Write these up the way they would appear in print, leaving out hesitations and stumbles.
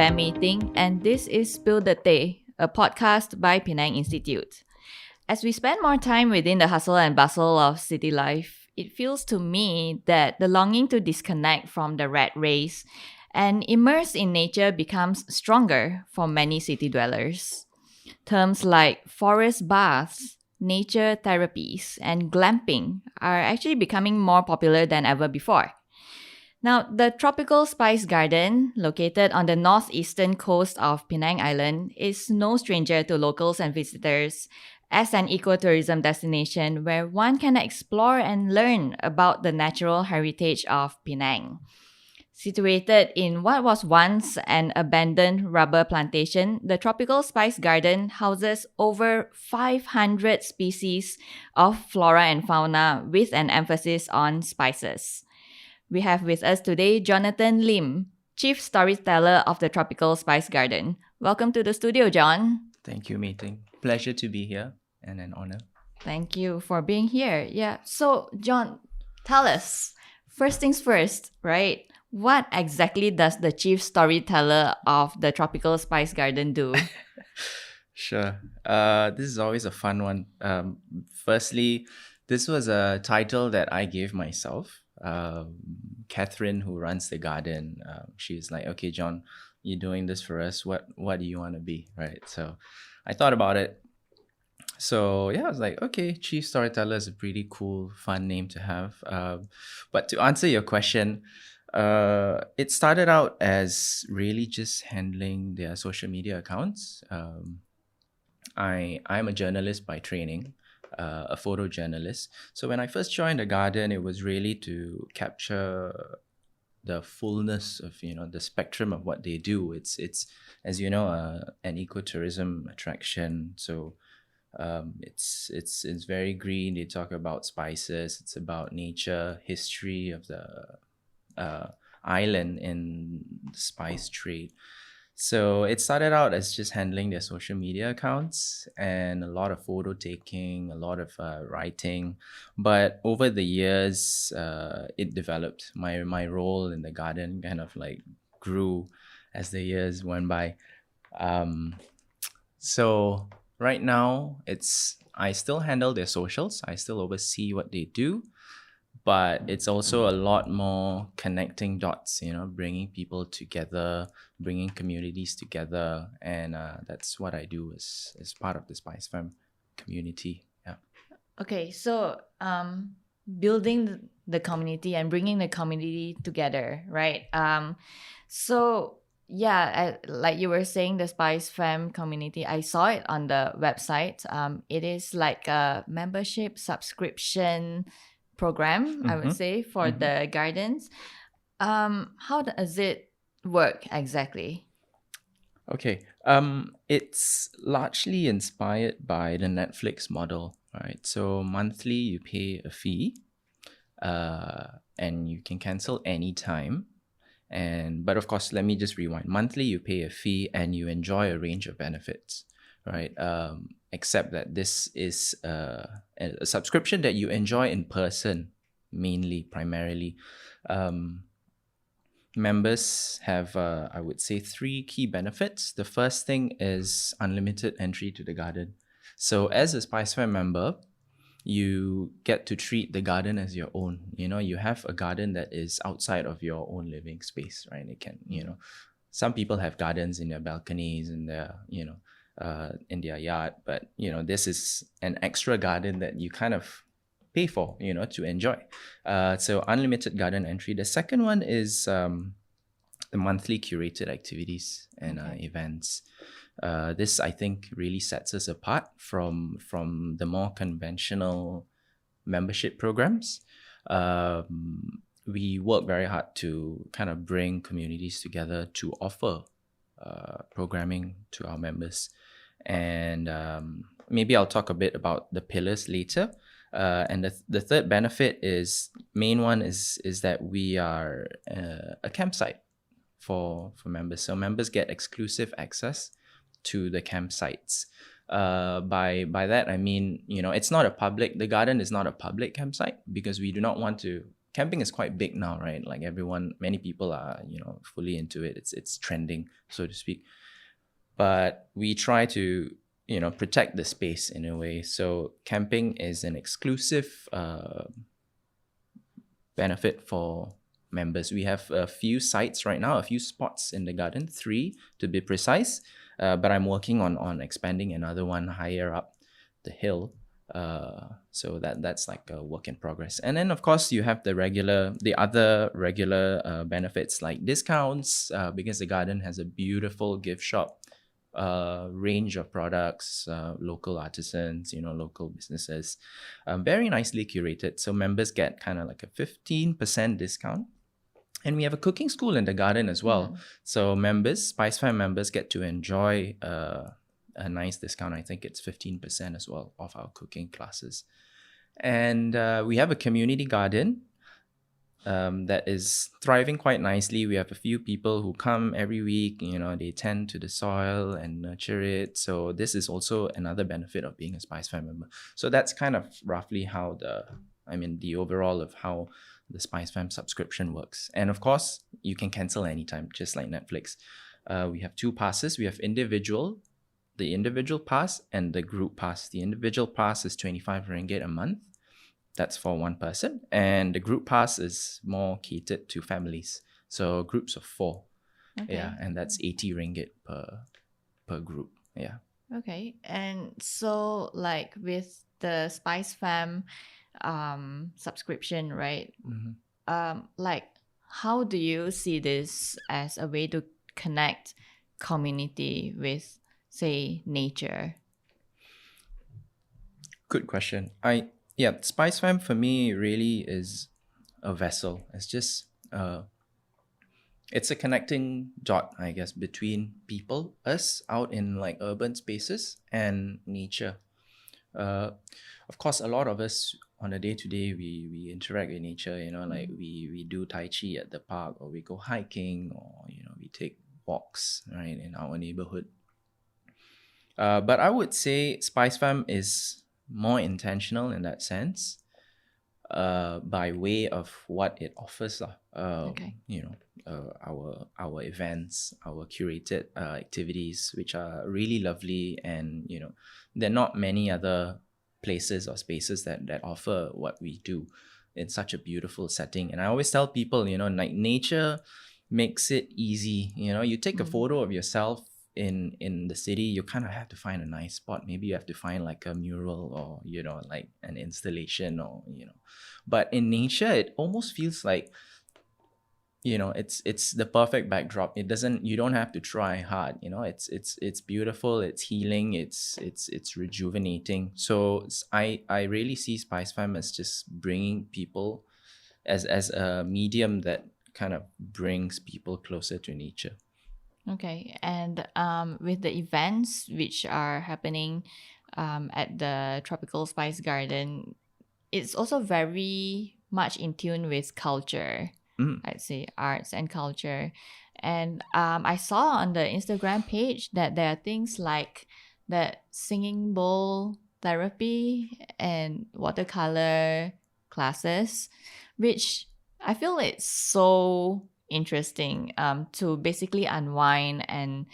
FM meeting, and this is Spill the Tea, a podcast by Penang Institute. As we spend more time within the hustle and bustle of city life, it feels to me that the longing to disconnect from the rat race and immerse in nature becomes stronger for many city dwellers. Terms like forest baths, nature therapies, and glamping are actually becoming more popular than ever before. Now, the tropical spice garden, located on the northeastern coast of Penang Island, is no stranger to locals and visitors as an ecotourism destination where one can explore and learn about the natural heritage of Penang. Situated in what was once an abandoned rubber plantation, the tropical spice garden houses over 500 species of flora and fauna with an emphasis on spices. We have with us today Jonathan Lim, Chief Storyteller of the Tropical Spice Garden. Welcome to the studio, John. Thank you, meeting. Pleasure to be here and an honor. Thank you for being here. Yeah. So, John, tell us, first things first, right? What exactly does the Chief Storyteller of the Tropical Spice Garden do? Sure. This is always a fun one. Firstly, this was a title that I gave myself. Catherine, who runs the garden, she's like, okay, John, you're doing this for us. What do you want to be? Right. So I thought about it. So yeah, I was like, okay, Chief Storyteller is a pretty cool, fun name to have. But to answer your question, it started out as really just handling their social media accounts. I'm a journalist by training. A photojournalist. So when I first joined the garden, it was really to capture the fullness of the spectrum of what they do. It's as you know, an ecotourism attraction. So it's very green. They talk about spices. It's about nature, history of the island in the spice trade. So it started out as just handling their social media accounts and a lot of photo taking, a lot of writing. But over the years, it developed. My role in the garden kind of like grew as the years went by. So right now, I still handle their socials. I still oversee what they do. But it's also a lot more connecting dots, bringing people together, bringing communities together. And that's what I do as part of the Spice Farm community. Yeah. Okay, so building the community and bringing the community together, right? So yeah, like you were saying, the Spice Fam community, I saw it on the website. It is like a membership subscription program, I would say, for the gardens. How does it work exactly? Okay. It's largely inspired by the Netflix model, right? So monthly you pay a fee, and you can cancel anytime. But of course, let me just rewind. Monthly you pay a fee and you enjoy a range of benefits, right? Except that this is a subscription that you enjoy in person, primarily. Members have, I would say, 3 key benefits. The first thing is unlimited entry to the garden. So as a Spice Fair member, you get to treat the garden as your own. You have a garden that is outside of your own living space, right? It can, some people have gardens in their balconies, in their, in their yard, but this is an extra garden that you kind of pay for, to enjoy. So unlimited garden entry. The second one is the monthly curated activities and events. This, I think, really sets us apart from the more conventional membership programs. We work very hard to kind of bring communities together to offer programming to our members. And maybe I'll talk a bit about the pillars later. And the third benefit main one is that we are a campsite for members. So members get exclusive access to the campsites. By that I mean, the garden is not a public campsite because we do not want to camping is quite big now, right? Like many people are, fully into it. It's trending, so to speak. But we try to, protect the space in a way. So camping is an exclusive benefit for members. We have a few sites right now, a few spots in the garden, 3 to be precise. But I'm working on expanding another one higher up the hill. So that's like a work in progress. And then of course you have the other regular benefits like discounts, because the garden has a beautiful gift shop, range of products, local artisans, local businesses, very nicely curated. So members get kind of like a 15% discount. And we have a cooking school in the garden as well. So Spice Fam members get to enjoy a nice discount. I think it's 15% as well of our cooking classes. And we have a community garden that is thriving quite nicely. We have a few people who come every week, they tend to the soil and nurture it. So this is also another benefit of being a Spice Fam member. So that's kind of roughly how the overall of how the Spice Fam subscription works. And of course, you can cancel anytime, just like Netflix. We have 2 passes. We have the individual pass and the group pass. The individual pass is 25 ringgit a month. That's for one person. And the group pass is more catered to families. So groups of 4. Okay. Yeah, and that's 80 ringgit per group. Yeah. Okay. And so like with the Spice Fam subscription, right? Like how do you see this as a way to connect community with, say, nature? Good question. Spice Fam for me really is a vessel. It's just it's a connecting dot, I guess, between people, us out in like urban spaces, and nature. Of course, a lot of us on a day-to-day we interact with nature. Like we do Tai Chi at the park, or we go hiking, or we take walks, right, in our neighborhood. But I would say Spice Fam is more intentional in that sense, by way of what it offers. Okay. Our events, our curated activities, which are really lovely, and there are not many other places or spaces that offer what we do in such a beautiful setting. And I always tell people, like nature makes it easy. You take a photo of yourself in the city, you kind of have to find a nice spot. Maybe you have to find like a mural, or like an installation, or but in nature it almost feels like it's the perfect backdrop. You don't have to try hard. It's beautiful, it's healing, it's rejuvenating. So I really see Spice Fam as just bringing people as a medium that kind of brings people closer to nature. Okay. And with the events which are happening at the Tropical Spice Garden, it's also very much in tune with culture. I'd say arts and culture. And I saw on the Instagram page that there are things like the singing bowl therapy and watercolor classes, which I feel it's so interesting to basically unwind and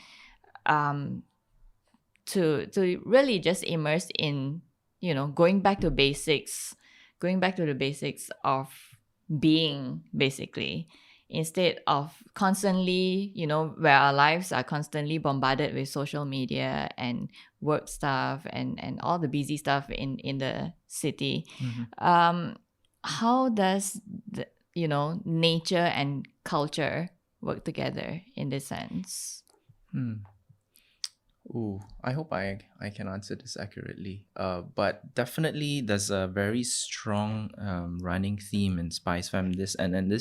to really just immerse in going back to the basics of being, basically, instead of constantly where our lives are constantly bombarded with social media and work stuff and all the busy stuff in the city. How does nature and culture work together in this sense? I hope I can answer this accurately. But definitely there's a very strong running theme in Spice Fam. This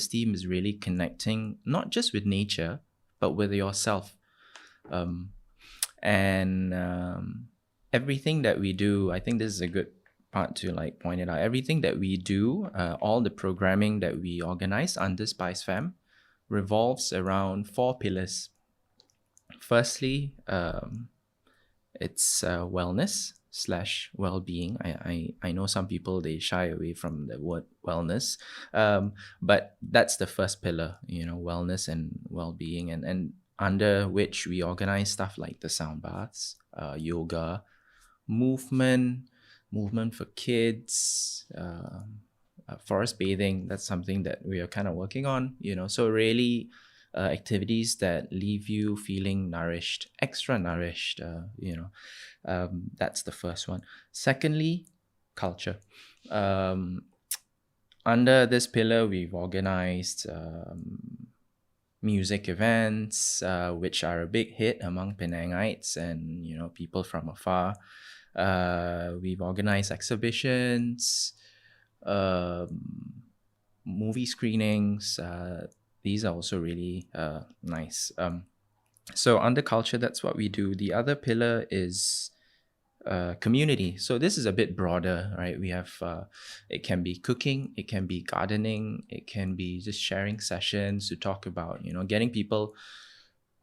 theme is really connecting not just with nature, but with yourself. And everything that we do, I think this is a good part to like point it out. Everything that we do, all the programming that we organize under Spice Fam revolves around 4 pillars. Firstly, it's wellness. slash well-being. I know some people, they shy away from the word wellness, but that's the first pillar, wellness and well-being, and under which we organize stuff like the sound baths, yoga, movement, movement for kids, forest bathing. That's something that we are kind of working on, so really activities that leave you feeling nourished, extra nourished, that's the first one. Secondly, culture. Under this pillar, we've organized music events, which are a big hit among Penangites and people from afar. We've organized exhibitions, movie screenings. These are also really nice. So under culture, that's what we do. The other pillar is community. So this is a bit broader, right? We have it can be cooking, it can be gardening, it can be just sharing sessions to talk about, getting people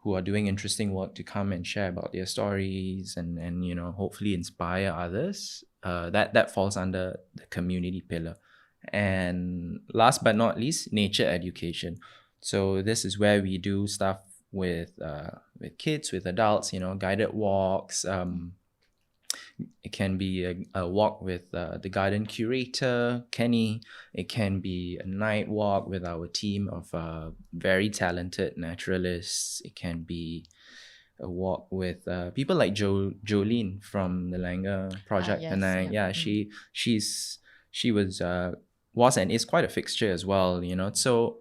who are doing interesting work to come and share about their stories and hopefully inspire others. That falls under the community pillar. And last but not least, nature education. So this is where we do stuff with kids, with adults, guided walks. It can be a walk with the garden curator, Kenny. It can be a night walk with our team of very talented naturalists. It can be a walk with people like Jolene from the Langer Project Yes, Penang. yeah. She was and is quite a fixture as well, So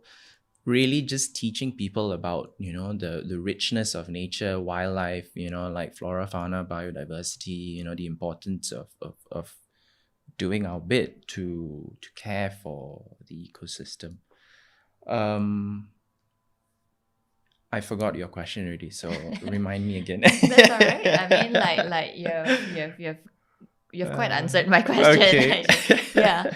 really just teaching people about, the richness of nature, wildlife, like flora, fauna, biodiversity, the importance of doing our bit to care for the ecosystem. I forgot your question already, so remind me again. That's all right. I mean, like you've quite answered my question. Okay. Yeah.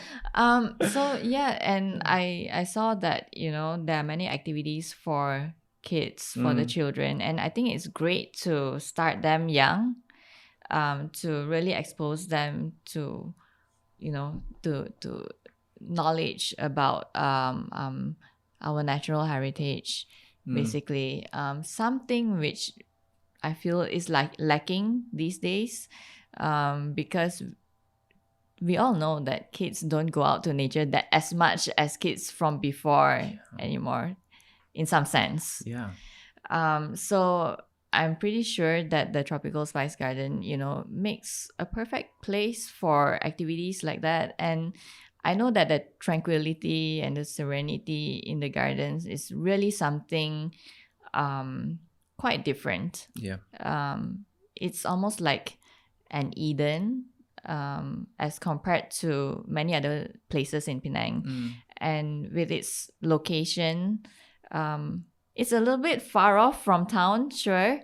So yeah, and I saw that there are many activities for kids, for the children, and I think it's great to start them young, to really expose them to to knowledge about our natural heritage, basically. Something which I feel is like lacking these days, because we all know that kids don't go out to nature that as much as kids from before anymore, in some sense. Yeah. So I'm pretty sure that the Tropical Spice Garden, makes a perfect place for activities like that. And I know that the tranquility and the serenity in the gardens is really something quite different. Yeah. It's almost like an Eden, as compared to many other places in Penang. And with its location, it's a little bit far off from town, sure,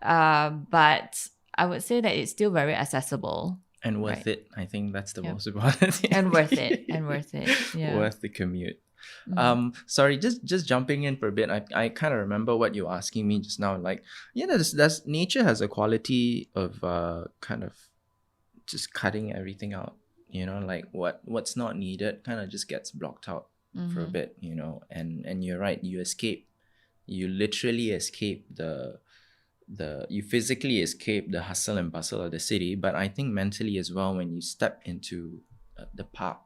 but I would say that it's still very accessible. And worth it. I think that's the most important thing. And worth it. Yeah. Worth the commute. Sorry, just jumping in for a bit. I kind of remember what you were asking me just now. Like, does nature has a quality of kind of just cutting everything out. Like what's not needed kind of just gets blocked out for a bit. And you're right. You literally escape you physically escape the hustle and bustle of the city, but I think mentally as well, when you step into the park,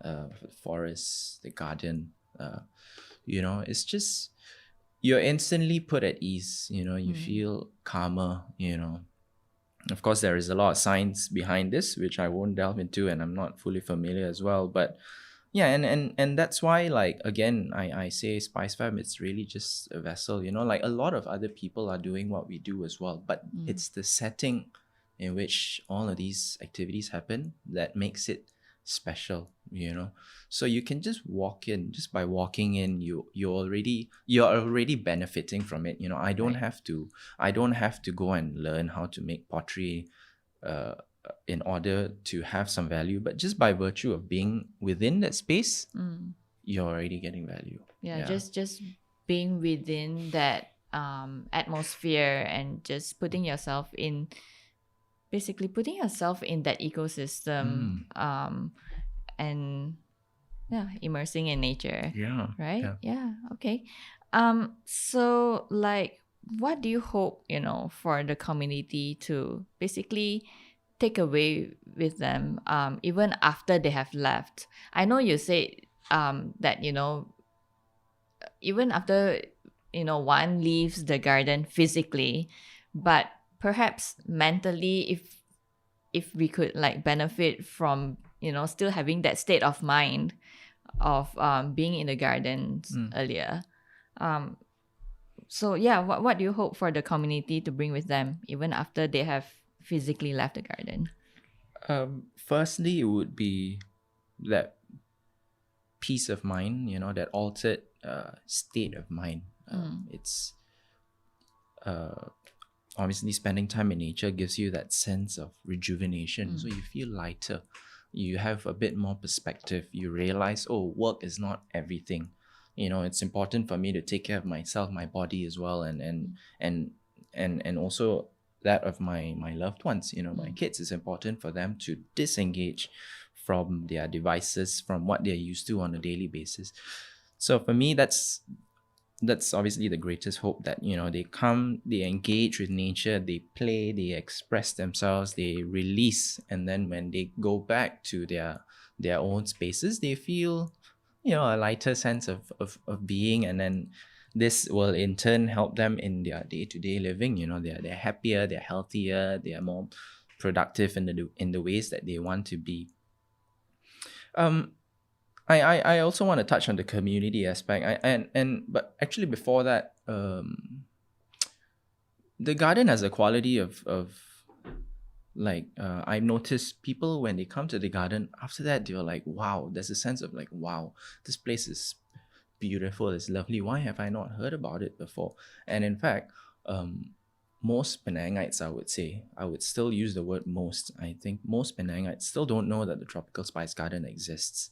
the forest, the garden, it's just, you're instantly put at ease. You feel calmer. Of course, there is a lot of science behind this, which I won't delve into, and I'm not fully familiar as well, but yeah, and that's why, like, again, I say Spice Fam, it's really just a vessel, like a lot of other people are doing what we do as well, but it's the setting in which all of these activities happen that makes it special, so you can just walk in. Just by walking in, you're already benefiting from it. I don't have to go and learn how to make pottery in order to have some value, but just by virtue of being within that space, you're already getting value. Just being within that atmosphere and just putting yourself in basically putting yourself in that ecosystem, and immersing in nature. Yeah. Right? Yeah. Yeah. Okay. So like, what do you hope, for the community to basically take away with them, even after they have left? I know you said that, even after, one leaves the garden physically, but perhaps mentally, if we could like benefit from, still having that state of mind of being in the gardens earlier. So yeah, what do you hope for the community to bring with them even after they have physically left the garden? Firstly, it would be that peace of mind, that altered state of mind. It's obviously spending time in nature gives you that sense of rejuvenation. So you feel lighter. You have a bit more perspective. You realize, oh, work is not everything. It's important for me to take care of myself, my body as well, and also that of my loved ones. My kids. It's important for them to disengage from their devices, from what they're used to on a daily basis. So for me, that's obviously the greatest hope, that they come, they engage with nature, they play, they express themselves, they release, and then when they go back to their own spaces, they feel a lighter sense of being, and then this will in turn help them in their day-to-day living. They're happier, they're healthier, they are more productive in the ways that they want to be. I also want to touch on the community aspect. But actually before that, the garden has a quality of like, I've noticed people when they come to the garden, after that they're like, wow, there's a sense of like, wow, this place is beautiful, it's lovely. Why have I not heard about it before? And in fact, most Penangites, I would still use the word most. I think most Penangites still don't know that the Tropical Spice Garden exists.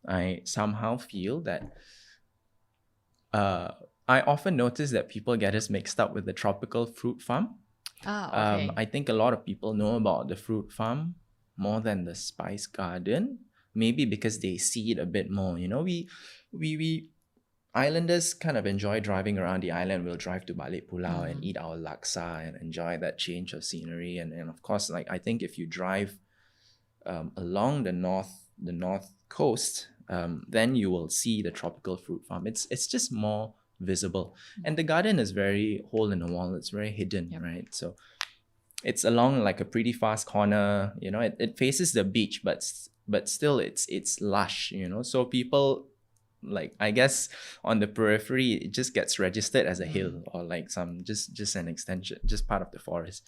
I somehow feel that I often notice that people get us mixed up with the tropical fruit farm. Okay. I think a lot of people know about the fruit farm more than the spice garden, maybe because they see it a bit more. We islanders kind of enjoy driving around the island. We'll drive to Balik Pulau and eat our laksa and enjoy that change of scenery. And of course, like, I think if you drive along the north coast, then you will see the tropical fruit farm. It's just more visible, and the garden is very hole in the wall. It's very hidden, right? So it's along like a pretty fast corner. It faces the beach, but still it's lush. So people, like, I guess on the periphery, it just gets registered as a hill, or like some just an extension, just part of the forest.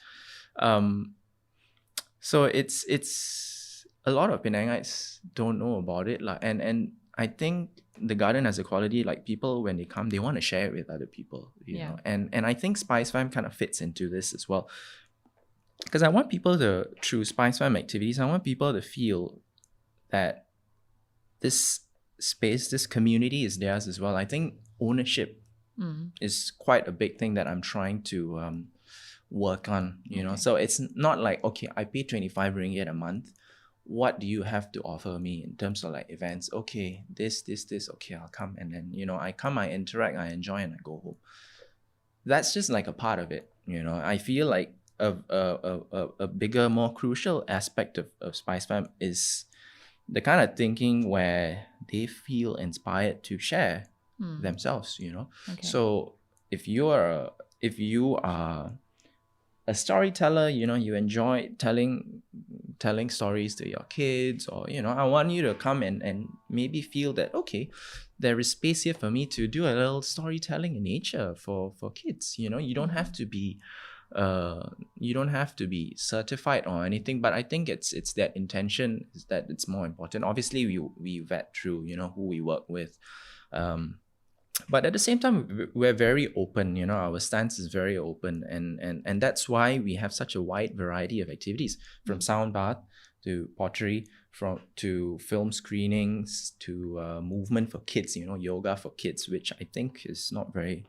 So it's a lot of Penangites don't know about it, and I think the garden has a quality, like, people when they come, they want to share it with other people, you know. And I think Spice Farm kind of fits into this as well, because I want people to, through Spice Farm activities, I want people to feel that this space, this community is theirs as well. I think ownership is quite a big thing that I'm trying to work on, you know. So it's not like, okay, I pay 25 ringgit a month. What do you have to offer me in terms of like events? Okay, this, okay, I'll come. And then, you know, I come, I interact, I enjoy, and I go home. That's just like a part of it, you know. I feel like a bigger, more crucial aspect of Spice Fam is the kind of thinking where they feel inspired to share themselves, you know. So if you are a storyteller, you know, you enjoy telling stories to your kids, or, you know, I want you to come and maybe feel that, okay, there is space here for me to do a little storytelling in nature for kids. You know, you don't have to be certified or anything, but I think it's that intention is that it's more important. Obviously we vet through, you know, who we work with, but at the same time, we're very open, you know. Our stance is very open, and that's why we have such a wide variety of activities, from sound bath to pottery, to film screenings, to movement for kids, you know, yoga for kids, which I think is not very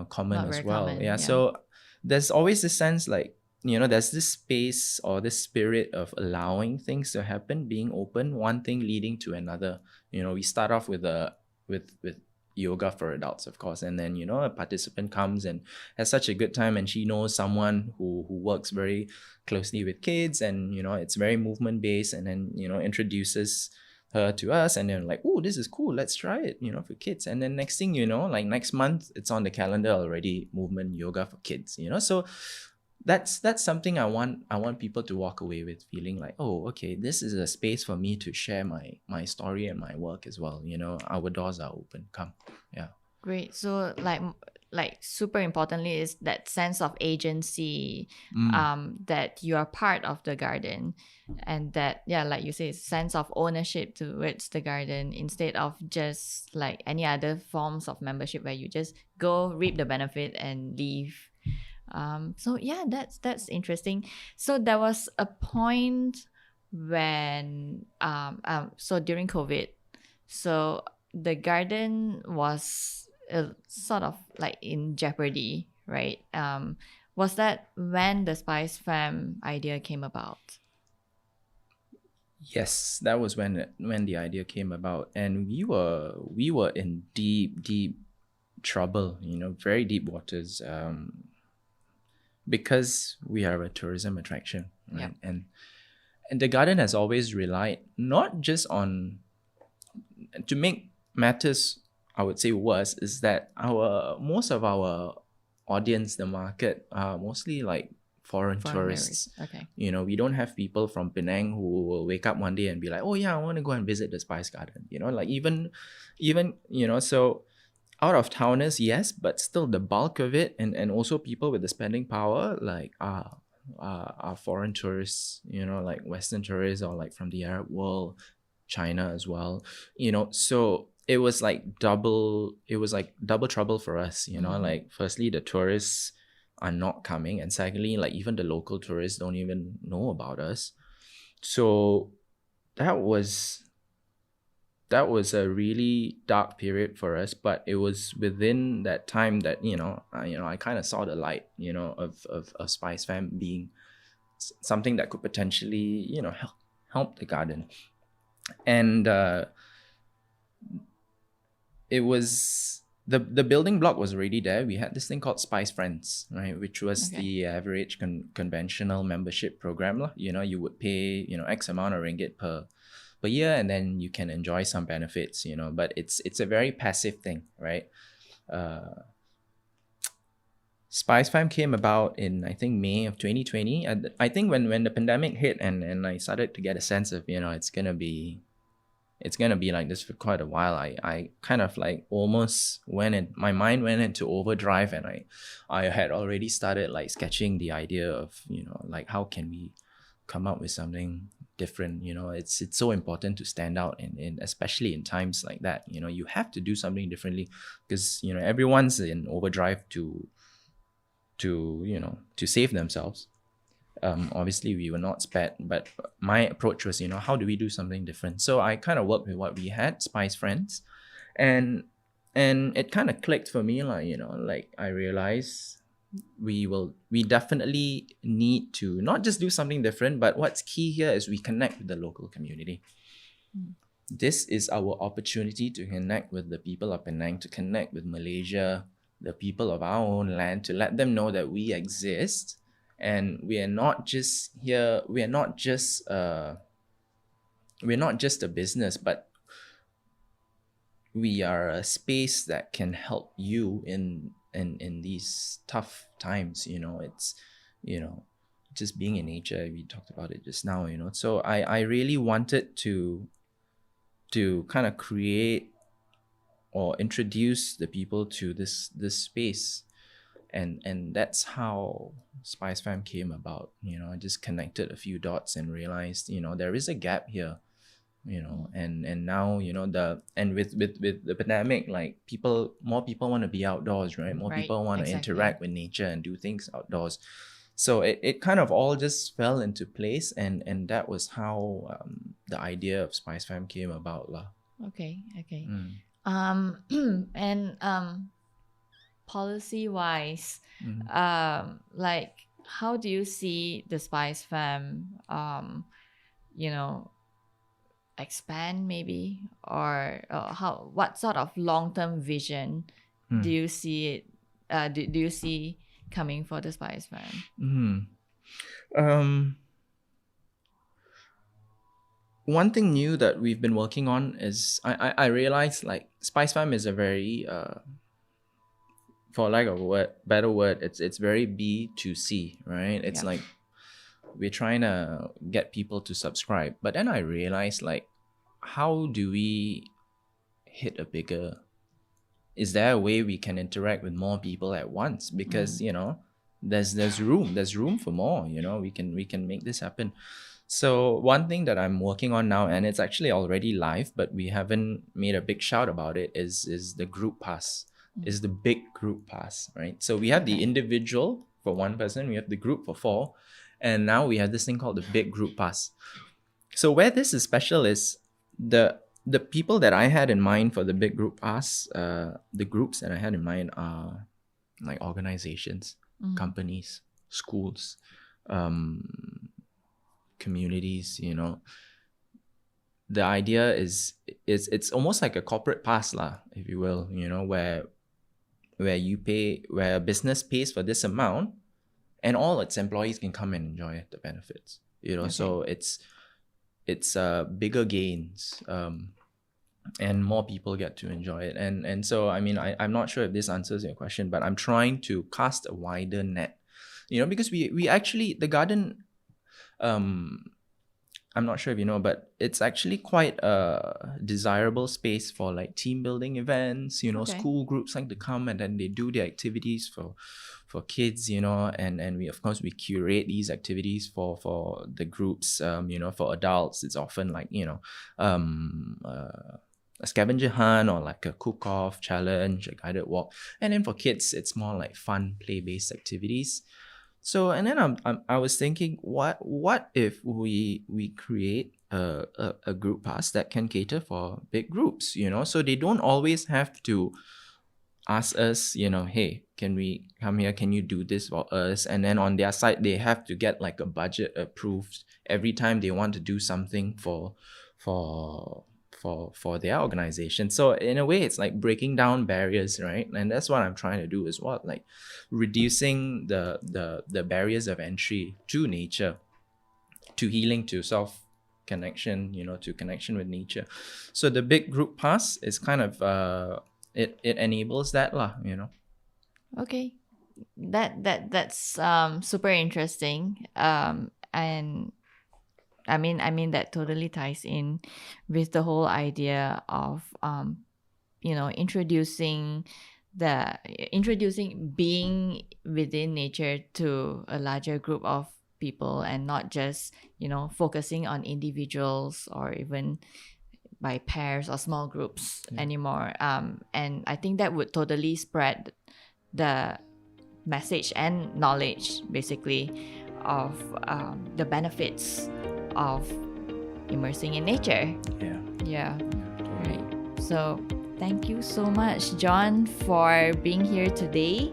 common as well. So there's always this sense like there's this space or this spirit of allowing things to happen, being open, one thing leading to another. We start off with with yoga for adults, of course, and then a participant comes and has such a good time, and she knows someone who works very closely with kids, and it's very movement based, and then introduces her to us, and then like, oh, this is cool, let's try it, for kids. And then next thing like next month it's on the calendar already, movement yoga for kids. So that's something I want people to walk away with feeling like, oh, okay, this is a space for me to share my story and my work as well. Our doors are open, come. Yeah. Great. So like super importantly is that sense of agency, that you are part of the garden, and that, yeah, like you say, sense of ownership towards the garden, instead of just like any other forms of membership where you just go reap the benefit and leave. So yeah, that's interesting. So there was a point when so during COVID, so the garden was sort of like in jeopardy, right? Was that when the Spice Fam idea came about? Yes, that was when the idea came about, and we were in deep trouble, very deep waters, because we are a tourism attraction, right? Yeah. And the garden has always relied not just on, to make matters, I would say, worse, is that most of our audience, the market, are mostly like foreign tourists. Okay. We don't have people from Penang who will wake up one day and be like, oh yeah, I want to go and visit the Spice Garden. Like even so out of towners, yes, but still the bulk of it, and also people with the spending power, like are foreign tourists, like Western tourists, or like from the Arab world, China as well. So it was like double trouble for us. Like, firstly, the tourists are not coming, and secondly, like, even the local tourists don't even know about us. So that was a really dark period for us, but it was within that time that I kind of saw the light, of Spice Fam being something that could potentially help the garden. And it was the building block was already there. We had this thing called Spice Friends, right, which was the average conventional membership program. You would pay X amount of ringgit per year, and then you can enjoy some benefits, but it's a very passive thing, right? Spice Fam came about in, I think, May of 2020. And I think when the pandemic hit, and I started to get a sense of, it's gonna be like this for quite a while. I kind of like almost my mind went into overdrive, and I had already started like sketching the idea of, like, how can we come up with something different. It's so important to stand out, and especially in times like that, you have to do something differently, because everyone's in overdrive to save themselves. Obviously we were not spared, but my approach was, how do we do something different? So I kind of worked with what we had, Spice Friends, and it kind of clicked for me, like, like I realized we definitely need to not just do something different, but what's key here is we connect with the local community. This is our opportunity to connect with the people of Penang, to connect with Malaysia, the people of our own land, to let them know that we exist, and we are not just here. We are not just a business, but we are a space that can help you in these tough times. It's just being in nature. We talked about it just now. So I really wanted to kind of create or introduce the people to this space, and that's how Spice Fam came about. I just connected a few dots and realized there is a gap here, and now with the pandemic, like, more people want to be outdoors, right? More people want to interact with nature and do things outdoors. So it kind of all just fell into place, and that was how the idea of Spice Fam came about lah. Okay. And policy wise, like, how do you see the Spice Fam, expand maybe, or what sort of long-term vision do you see it? Do you see coming for the Spice Fam? One thing new that we've been working on is I realized like Spice Fam is a very for lack of a better word, it's very B2C, right? It's like we're trying to get people to subscribe. But then I realized like, how do we hit a bigger, is there a way we can interact with more people at once? Because there's room for more, we can make this happen. So one thing that I'm working on now, and it's actually already live, but we haven't made a big shout about it, is the group pass, is the big group pass, right? So we have the individual for one person, we have the group for 4, and now we have this thing called the big group pass. So where this is special is the people that I had in mind for the big group pass, the groups that I had in mind are like organizations, companies, schools, communities. The idea is it's almost like a corporate pass lah, if you will, where you pay, where a business pays for this amount and all its employees can come and enjoy the benefits, so it's bigger gains, and more people get to enjoy it. And so I'm not sure if this answers your question, but I'm trying to cast a wider net, because we actually, the garden, I'm not sure if you know, but it's actually quite a desirable space for like team building events. School groups like to come and then they do their activities for kids, and we, of course, we curate these activities for the groups. For adults, it's often like a scavenger hunt or like a cook-off challenge, a guided walk, and then for kids, it's more like fun play-based activities. So, and then I was thinking, what if we create a group pass that can cater for big groups, so they don't always have to ask us, hey, can we come here? Can you do this for us? And then on their side, they have to get like a budget approved every time they want to do something for their organization. So in a way, it's like breaking down barriers, right? And that's what I'm trying to do as well, like reducing the barriers of entry to nature, to healing, to self-connection, to connection with nature. So the big group pass is kind of it enables that lah, Okay, that's super interesting, and I mean that totally ties in with the whole idea of introducing being within nature to a larger group of people, and not just focusing on individuals or even by pairs or small groups anymore. And I think that would totally spread the message and knowledge, basically, of the benefits of immersing in nature. Yeah. Right. So thank you so much, John, for being here today.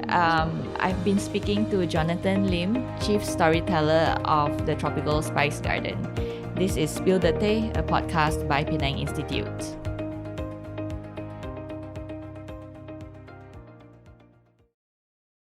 I've been speaking to Jonathan Lim, Chief Storyteller of the Tropical Spice Garden. This is Spill the Tea, a podcast by Penang Institute.